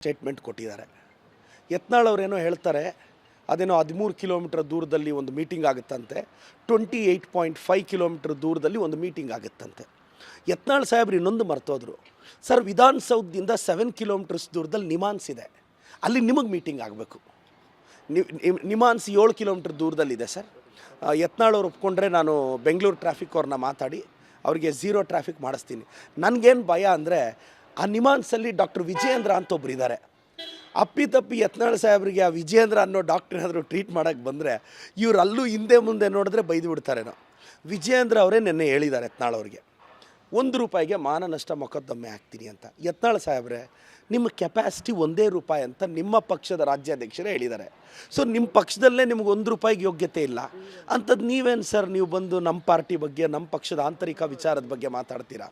Statement ಕೊಟ್ಟಿದ್ದಾರೆ. ಯತ್ನಾಳ್ ಅವರೇನೋ ಹೇಳ್ತಾರೆ, ಅದೇನೋ 13 ಕಿಲೋಮೀಟರ್ ದೂರದಲ್ಲಿ ಒಂದು ಮೀಟಿಂಗ್ ಆಗುತ್ತಂತೆ, 28.5 ಕಿಲೋಮೀಟರ್ ದೂರದಲ್ಲಿ ಒಂದು ಮೀಟಿಂಗ್ ಆಗುತ್ತಂತೆ. ಯತ್ನಾಳ್ ಸಾಹೇಬ್ರು ಇನ್ನೊಂದು ಮರ್ತೋದ್ರು, ಸರ್ ವಿಧಾನಸೌಧದಿಂದ 7 ಕಿಲೋಮೀಟರ್ಸ್ ದೂರದಲ್ಲಿ ನಿಮಾನ್ಸ್ ಇದೆ, ಅಲ್ಲಿ ನಿಮಗೆ ಮೀಟಿಂಗ್ ಆಗಬೇಕು. ನಿಮಾನ್ಸ್ 7 ಕಿಲೋಮೀಟರ್ ದೂರದಲ್ಲಿದೆ ಸರ್. ಯತ್ನಾಳ್ ಅವ್ರು ಒಪ್ಕೊಂಡ್ರೆ ನಾನು ಬೆಂಗಳೂರು ಟ್ರಾಫಿಕ್ ಅವ್ರನ್ನ ಮಾತಾಡಿ ಅವರಿಗೆ 0 ಟ್ರಾಫಿಕ್ ಮಾಡಿಸ್ತೀನಿ. ನನಗೇನು ಭಯ ಅಂದರೆ, ಆ ನಿಮಾನ್ಸಲ್ಲಿ ಡಾಕ್ಟರ್ ವಿಜಯೇಂದ್ರ ಅಂತ ಒಬ್ರು ಇದ್ದಾರೆ. ಅಪ್ಪಿತಪ್ಪಿ ಯತ್ನಾಳ್ ಸಾಹೇಬ್ರಿಗೆ ಆ ವಿಜಯೇಂದ್ರ ಅನ್ನೋ ಡಾಕ್ಟ್ರ್ ಏನಾದರೂ ಟ್ರೀಟ್ ಮಾಡೋಕ್ಕೆ ಬಂದರೆ ಇವ್ರು ಅಲ್ಲೂ ಹಿಂದೆ ಮುಂದೆ ನೋಡಿದ್ರೆ ಬೈದು ಬಿಡ್ತಾರೇನೋ. ವಿಜಯೇಂದ್ರ ಅವರೇ ನೆನ್ನೆ ಹೇಳಿದ್ದಾರೆ ಯತ್ನಾಳ್ ಅವ್ರಿಗೆ, ₹1 ಮಾನನಷ್ಟ ಮೊಕದ್ದಮೆ ಹಾಕ್ತೀನಿ ಅಂತ. ಯತ್ನಾಳ್ ಸಾಹೇಬ್ರೆ, ನಿಮ್ಮ ಕೆಪಾಸಿಟಿ ₹1 ಅಂತ ನಿಮ್ಮ ಪಕ್ಷದ ರಾಜ್ಯಾಧ್ಯಕ್ಷರೇ ಹೇಳಿದ್ದಾರೆ. ಸೊ ನಿಮ್ಮ ಪಕ್ಷದಲ್ಲೇ ನಿಮ್ಗೆ ₹1 ಯೋಗ್ಯತೆ ಇಲ್ಲ ಅಂಥದ್ದು ನೀವೇನು ಸರ್ ನೀವು ಬಂದು ನಮ್ಮ ಪಾರ್ಟಿ ಬಗ್ಗೆ, ನಮ್ಮ ಪಕ್ಷದ ಆಂತರಿಕ ವಿಚಾರದ ಬಗ್ಗೆ ಮಾತಾಡ್ತೀರಾ,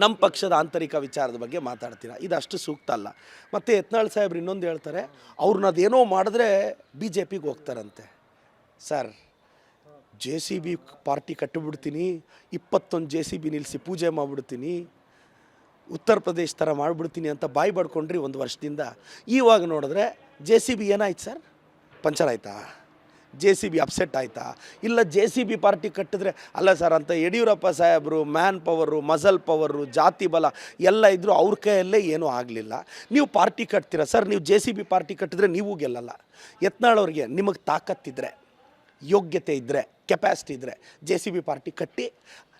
ನಮ್ಮ ಪಕ್ಷದ ಆಂತರಿಕ ವಿಚಾರದ ಬಗ್ಗೆ ಮಾತಾಡ್ತೀರಾ? ಇದು ಅಷ್ಟು ಸೂಕ್ತ ಅಲ್ಲ. ಮತ್ತು ಯತ್ನಾಳ್ ಸಾಹೇಬ್ರು ಇನ್ನೊಂದು ಹೇಳ್ತಾರೆ, ಅವ್ರನ್ನ ಅದೇನೋ ಮಾಡಿದ್ರೆ BJPಗೆ ಹೋಗ್ತಾರಂತೆ. ಸರ್, JCB ಪಾರ್ಟಿ ಕಟ್ಟಿಬಿಡ್ತೀನಿ, 21 JCB ನಿಲ್ಲಿಸಿ ಪೂಜೆ ಮಾಡಿಬಿಡ್ತೀನಿ, ಉತ್ತರ ಪ್ರದೇಶ ಥರ ಮಾಡಿಬಿಡ್ತೀನಿ ಅಂತ ಬಾಯಿ ಬಡ್ಕೊಂಡ್ರಿ 1 ವರ್ಷದಿಂದ. ಇವಾಗ ನೋಡಿದ್ರೆ JCB ಏನಾಯ್ತು ಸರ್? ಪಂಚರ್ ಆಯಿತಾ? JCB ಅಪ್ಸೆಟ್ ಆಯಿತಾ? ಇಲ್ಲ JCB ಪಾರ್ಟಿ ಕಟ್ಟಿದ್ರೆ ಅಲ್ಲ ಸರ್ ಅಂತ ಯಡಿಯೂರಪ್ಪ ಸಾಹೇಬರು ಮ್ಯಾನ್ ಪವರು, ಮಸಲ್ ಪವರು, ಜಾತಿ ಬಲ ಎಲ್ಲ ಇದ್ದರೂ ಅವ್ರ ಕೈಯಲ್ಲೇ ಏನೂ ಆಗಲಿಲ್ಲ. ನೀವು ಪಾರ್ಟಿ ಕಟ್ತೀರಾ ಸರ್? ನೀವು JCB ಪಾರ್ಟಿ ಕಟ್ಟಿದ್ರೆ ನೀವು ಗೆಲ್ಲಲ್ಲ. ಯತ್ನಾಳ್ ಅವ್ರಿಗೆ ನಿಮಗೆ ತಾಕತ್ತಿದ್ರೆ, ಯೋಗ್ಯತೆ ಇದ್ದರೆ, ಕೆಪಾಸಿಟಿ ಇದ್ದರೆ JCB ಪಾರ್ಟಿ ಕಟ್ಟಿ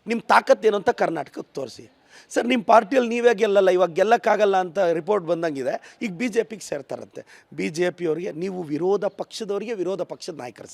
ನಿಮ್ಮ ತಾಕತ್ತೇನು ಅಂತ ಕರ್ನಾಟಕಕ್ಕೆ ತೋರಿಸಿ. ಸರ್ ನಿಮ್ಮ ಪಾರ್ಟಿಯಲ್ಲಿ ನೀವೇ ಗೆಲ್ಲಲ್ಲ, ಇವಾಗ ಗೆಲ್ಲಕ್ಕಾಗಲ್ಲ ಅಂತ ರಿಪೋರ್ಟ್ ಬಂದಂಗಿದೆ. ಈಗ BJPಗೆ ಸೇರ್ತಾರಂತೆ. BJP ಅವರಿಗೆ ನೀವು ವಿರೋಧ ಪಕ್ಷದವರಿಗೆ ವಿರೋಧ ಪಕ್ಷದ ನಾಯಕರು ಸರ್.